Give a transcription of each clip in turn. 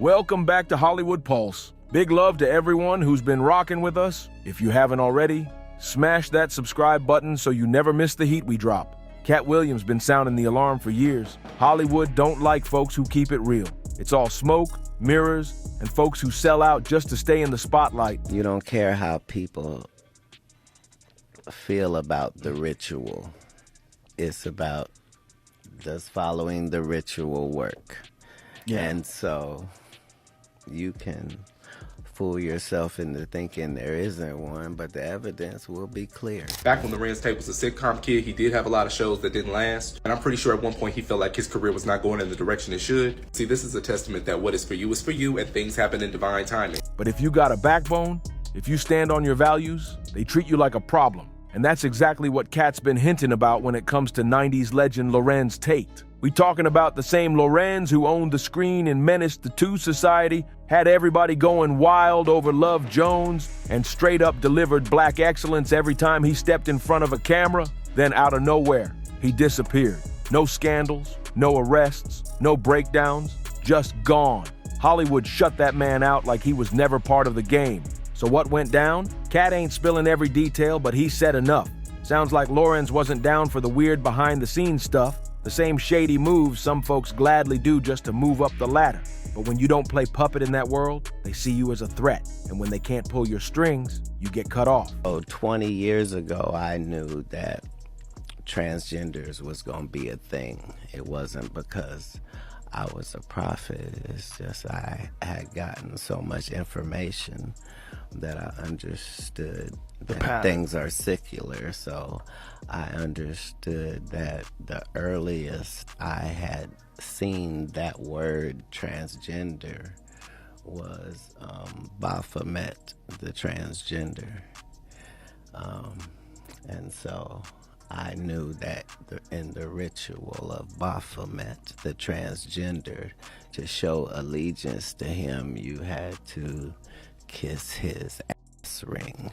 Welcome back to Hollywood Pulse. Big love to everyone who's been rocking with us. If you haven't already, smash that subscribe button so you never miss the heat we drop. Katt Williams been sounding the alarm for years. Hollywood don't like folks who keep it real. It's all smoke, mirrors, and folks who sell out just to stay in the spotlight. You don't care how people feel about the ritual. It's about just following the ritual work. Yeah. And so you can fool yourself into thinking there isn't one, but the evidence will be clear. Back when Larenz Tate was a sitcom kid, he did have a lot of shows that didn't last. And I'm pretty sure at one point he felt like his career was not going in the direction it should. See, this is a testament that what is for you, and things happen in divine timing. But if you got a backbone, if you stand on your values, they treat you like a problem. And that's exactly what Katt's been hinting about when it comes to 90s legend Larenz Tate. We talking about the same Larenz who owned the screen and menaced the Two Society, had everybody going wild over Love Jones, and straight up delivered black excellence every time he stepped in front of a camera. Then out of nowhere, he disappeared. No scandals, no arrests, no breakdowns, just gone. Hollywood shut that man out like he was never part of the game. So what went down? Katt ain't spilling every detail, but he said enough. Sounds like Larenz wasn't down for the weird behind-the-scenes stuff, the same shady moves some folks gladly do just to move up the ladder. But when you don't play puppet in that world, they see you as a threat. And when they can't pull your strings, you get cut off. 20 years ago, I knew that transgenders was gonna be a thing. It wasn't because I was a prophet. It's just I had gotten so much information that I understood that things are secular. So I understood that the earliest I had seen that word transgender was Baphomet, the transgender. And so I knew that in the ritual of Baphomet, the transgender, to show allegiance to him, you had to kiss his ass ring.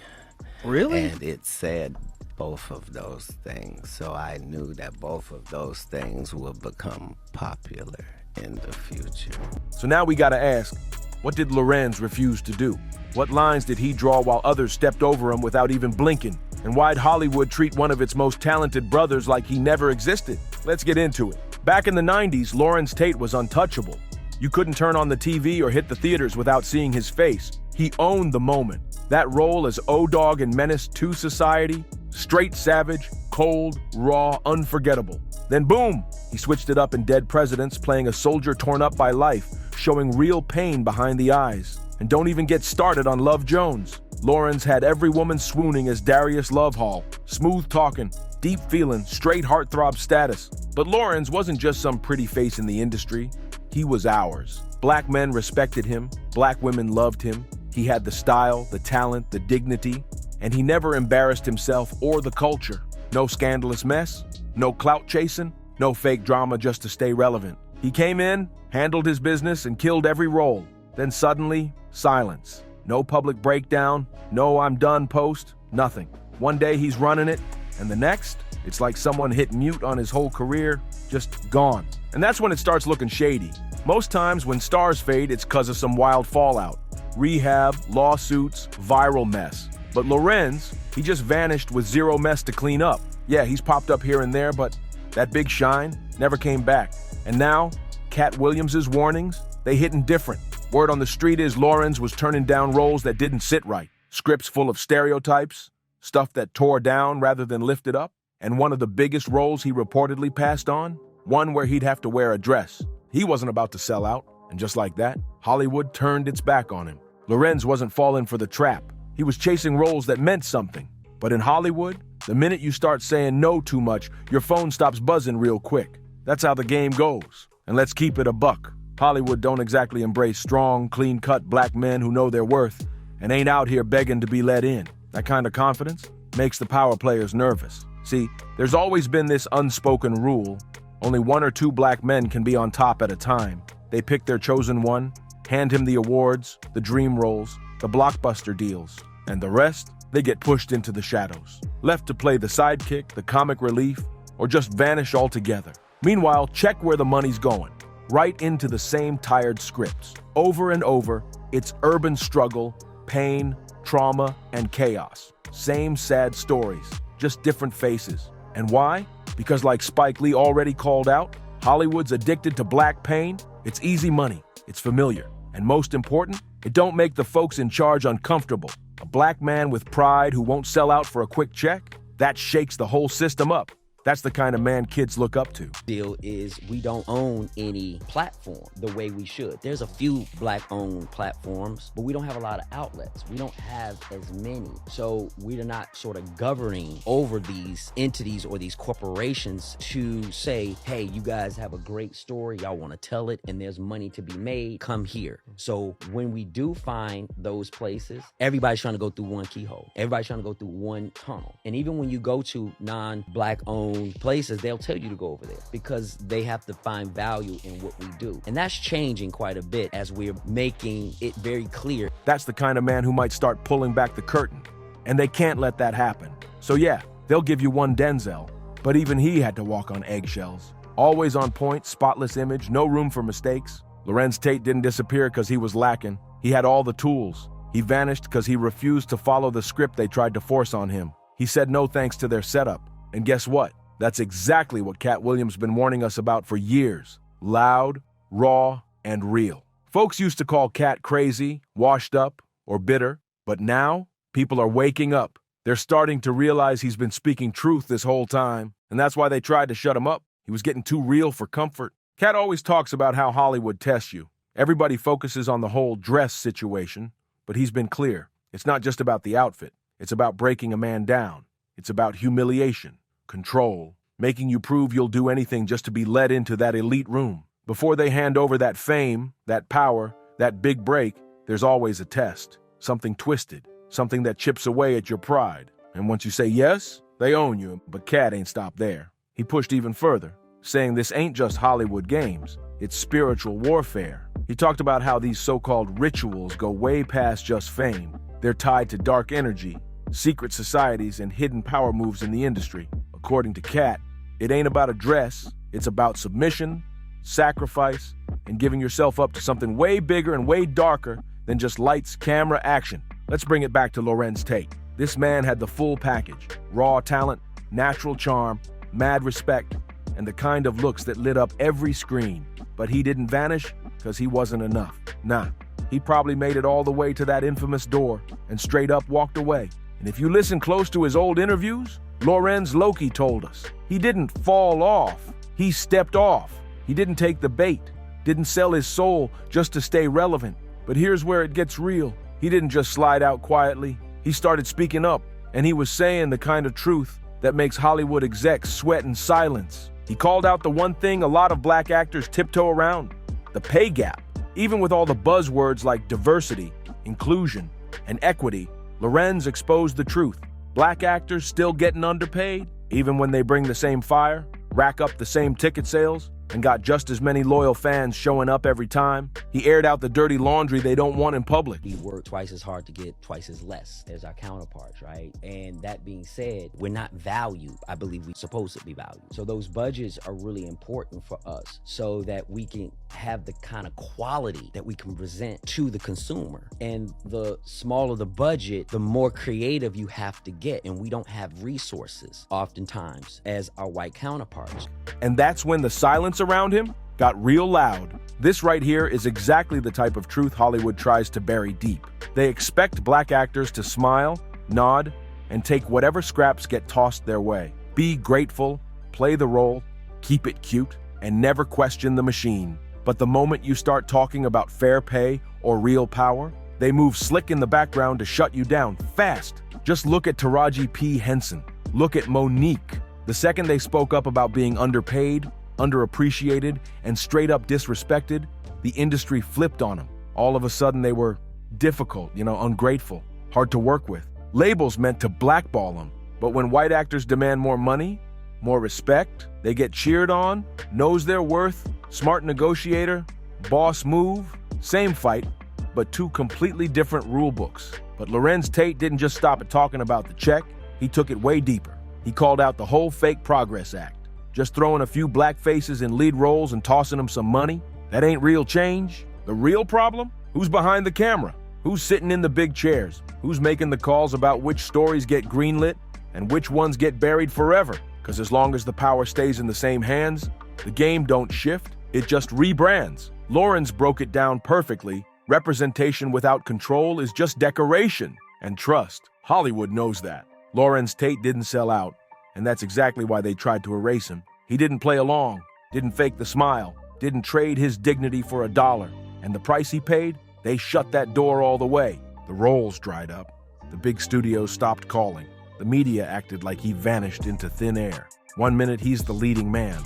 Really? And it said both of those things. So I knew that both of those things would become popular in the future. So now we gotta ask, what did Larenz refuse to do? What lines did he draw while others stepped over him without even blinking? And why'd Hollywood treat one of its most talented brothers like he never existed? Let's get into it. Back in the 90s, Larenz Tate was untouchable. You couldn't turn on the TV or hit the theaters without seeing his face. He owned the moment. That role as O-Dog and Menace to Society, straight savage, cold, raw, unforgettable. Then boom, he switched it up in Dead Presidents, playing a soldier torn up by life, showing real pain behind the eyes. And don't even get started on Love Jones. Larenz had every woman swooning as Darius Lovehall, smooth talking, deep feeling, straight heartthrob status. But Larenz wasn't just some pretty face in the industry. He was ours. Black men respected him. Black women loved him. He had the style, the talent, the dignity, and he never embarrassed himself or the culture. No scandalous mess, no clout chasing, no fake drama just to stay relevant. He came in, handled his business, and killed every role. Then suddenly, silence. No public breakdown, no I'm done post, nothing. One day he's running it, and the next, it's like someone hit mute on his whole career, just gone. And that's when it starts looking shady. Most times when stars fade, it's 'cause of some wild fallout. Rehab, lawsuits, viral mess. But Larenz, he just vanished with zero mess to clean up. Yeah, he's popped up here and there, but that big shine never came back. And now, Katt Williams' warnings, they hitting different. Word on the street is Larenz was turning down roles that didn't sit right. Scripts full of stereotypes, stuff that tore down rather than lifted up. And one of the biggest roles he reportedly passed on, one where he'd have to wear a dress. He wasn't about to sell out. And just like that, Hollywood turned its back on him. Larenz wasn't falling for the trap. He was chasing roles that meant something. But in Hollywood, the minute you start saying no too much, your phone stops buzzing real quick. That's how the game goes. And let's keep it a buck. Hollywood don't exactly embrace strong, clean-cut black men who know their worth and ain't out here begging to be let in. That kind of confidence makes the power players nervous. See, there's always been this unspoken rule. Only one or two black men can be on top at a time. They pick their chosen one, hand him the awards, the dream roles, the blockbuster deals, and the rest, they get pushed into the shadows, left to play the sidekick, the comic relief, or just vanish altogether. Meanwhile, check where the money's going. right into the same tired scripts. Over and over, it's urban struggle, pain, trauma, and chaos. Same sad stories, just different faces. And why? Because like Spike Lee already called out, Hollywood's addicted to black pain. It's easy money, it's familiar, and most important, it don't make the folks in charge uncomfortable. A black man with pride who won't sell out for a quick check? That shakes the whole system up. That's the kind of man kids look up to. Deal is we don't own any platform the way we should. There's a few black-owned platforms, but we don't have a lot of outlets. We don't have as many. So we're not sort of governing over these entities or these corporations to say, hey, you guys have a great story, y'all want to tell it, and there's money to be made, come here. So when we do find those places, everybody's trying to go through one keyhole. Everybody's trying to go through one tunnel. And even when you go to non-black-owned places, they'll tell you to go over there because they have to find value in what we do. And that's changing quite a bit as we're making it very clear. That's the kind of man who might start pulling back the curtain. And they can't let that happen. So yeah, they'll give you one Denzel, but even he had to walk on eggshells. Always on point, spotless image, no room for mistakes. Larenz Tate didn't disappear because he was lacking. He had all the tools. He vanished because he refused to follow the script they tried to force on him. He said no thanks to their setup. And guess what? That's exactly what Katt Williams been warning us about for years. Loud, raw, and real. Folks used to call Katt crazy, washed up, or bitter, but now people are waking up. They're starting to realize he's been speaking truth this whole time, and that's why they tried to shut him up. He was getting too real for comfort. Katt always talks about how Hollywood tests you. Everybody focuses on the whole dress situation, but he's been clear. It's not just about the outfit. It's about breaking a man down. It's about humiliation. Control, making you prove you'll do anything just to be let into that elite room. Before they hand over that fame, that power, that big break, there's always a test, something twisted, something that chips away at your pride. And once you say yes, they own you, but Katt ain't stopped there. He pushed even further, saying this ain't just Hollywood games, it's spiritual warfare. He talked about how these so-called rituals go way past just fame. They're tied to dark energy, secret societies, and hidden power moves in the industry. According to Katt, it ain't about a dress, it's about submission, sacrifice, and giving yourself up to something way bigger and way darker than just lights, camera, action. Let's bring it back to Larenz Tate. This man had the full package: raw talent, natural charm, mad respect, and the kind of looks that lit up every screen. But he didn't vanish because he wasn't enough. Nah, he probably made it all the way to that infamous door and straight up walked away. And if you listen close to his old interviews, Larenz Loki told us he didn't fall off, he stepped off. He didn't take the bait, didn't sell his soul just to stay relevant. But here's where it gets real. He didn't just slide out quietly. He started speaking up, and he was saying the kind of truth that makes Hollywood execs sweat in silence. He called out the one thing a lot of black actors tiptoe around: the pay gap. Even with all the buzzwords like diversity, inclusion, and equity, Larenz exposed the truth. Black actors still getting underpaid, even when they bring the same fire, rack up the same ticket sales, and got just as many loyal fans showing up every time. He aired out the dirty laundry they don't want in public. We work twice as hard to get twice as less as our counterparts, right? And that being said, we're not valued. I believe we're supposed to be valued. So those budgets are really important for us so that we can have the kind of quality that we can present to the consumer. And the smaller the budget, the more creative you have to get. And we don't have resources oftentimes as our white counterparts. And that's when the silence around him got real loud. This right here is exactly the type of truth Hollywood tries to bury deep. They expect black actors to smile, nod, and take whatever scraps get tossed their way. Be grateful, play the role, keep it cute, and never question the machine. But the moment you start talking about fair pay or real power, they move slick in the background to shut you down fast. Just look at Taraji P. Henson. Look at Monique. The second they spoke up about being underpaid, underappreciated, and straight up disrespected, the industry flipped on them. All of a sudden they were difficult, ungrateful, hard to work with. Labels meant to blackball them. But when white actors demand more money, more respect, they get cheered on, knows their worth, smart negotiator, boss move, same fight, but two completely different rule books. But Larenz Tate didn't just stop at talking about the check, he took it way deeper. He called out the whole fake Progress Act. Just throwing a few black faces in lead roles and tossing them some money, That ain't real change. The real problem? Who's behind the camera? Who's sitting in the big chairs? Who's making the calls about which stories get greenlit and which ones get buried forever? Because as long as the power stays in the same hands, the game don't shift, it just rebrands. Larenz broke it down perfectly. Representation without control is just decoration. And trust, Hollywood knows that. Larenz Tate didn't sell out, and that's exactly why they tried to erase him. He didn't play along, didn't fake the smile, didn't trade his dignity for $1. And the price he paid? They shut that door all the way. The roles dried up. The big studios stopped calling. The media acted like he vanished into thin air. One minute he's the leading man.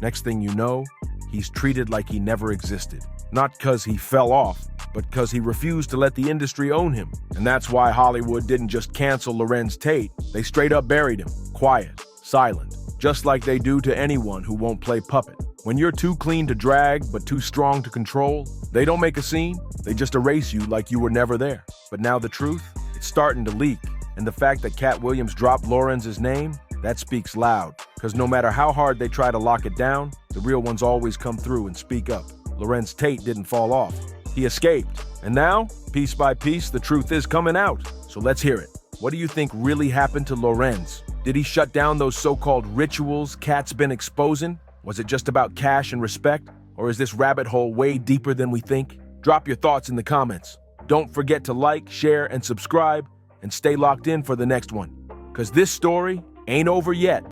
Next thing you know, he's treated like he never existed. Not because he fell off, but because he refused to let the industry own him. And that's why Hollywood didn't just cancel Larenz Tate. They straight up buried him. Quiet, silent, just like they do to anyone who won't play puppet. When you're too clean to drag, but too strong to control, they don't make a scene, they just erase you like you were never there. But now the truth, it's starting to leak. And the fact that Katt Williams dropped Lorenz's name, that speaks loud. Because no matter how hard they try to lock it down, the real ones always come through and speak up. Larenz Tate didn't fall off. He escaped. And now, piece by piece, the truth is coming out. So let's hear it. What do you think really happened to Larenz? Did he shut down those so-called rituals Katt's been exposing? Was it just about cash and respect? Or is this rabbit hole way deeper than we think? Drop your thoughts in the comments. Don't forget to like, share, and subscribe, and stay locked in for the next one. Because this story ain't over yet.